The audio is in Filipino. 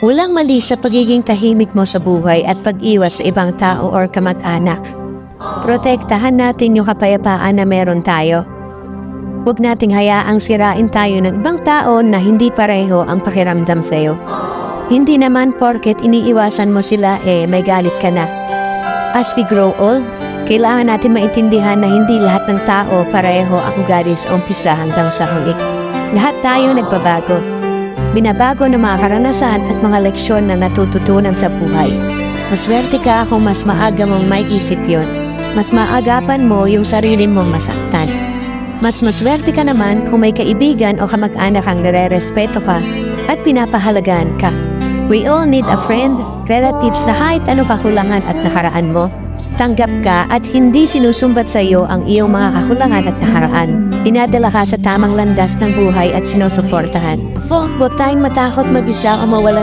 Walang mali sa pagiging tahimik mo sa buhay at pag-iwas sa ibang tao or kamag-anak. Protektahan natin yung kapayapaan na meron tayo. Huwag nating hayaang sirain tayo ng ibang tao na hindi pareho ang pakiramdam sa'yo. Hindi naman porket iniiwasan mo sila may galit ka na. As we grow old, kailangan natin maintindihan na hindi lahat ng tao pareho ang ugali sa umpisa hanggang sa huli. Lahat tayo nagbabago. Binabago ng mga karanasan at mga leksyon na natututunan sa buhay. Maswerte ka kung mas maaga mong may isip yun. Mas maagapan mo yung sarili mong masaktan. Mas maswerte ka naman kung may kaibigan o kamag-anak ang nare-respeto ka at pinapahalagaan ka. We all need a friend, relatives na kahit anong kakulangan at nakaraan mo, tanggap ka at hindi sinusumbat sa iyo ang iyong mga kakulangan at nakaraan. Dinadala ka sa tamang landas ng buhay at sinusuportahan. Huwag tayong matakot mag-isa o mawalan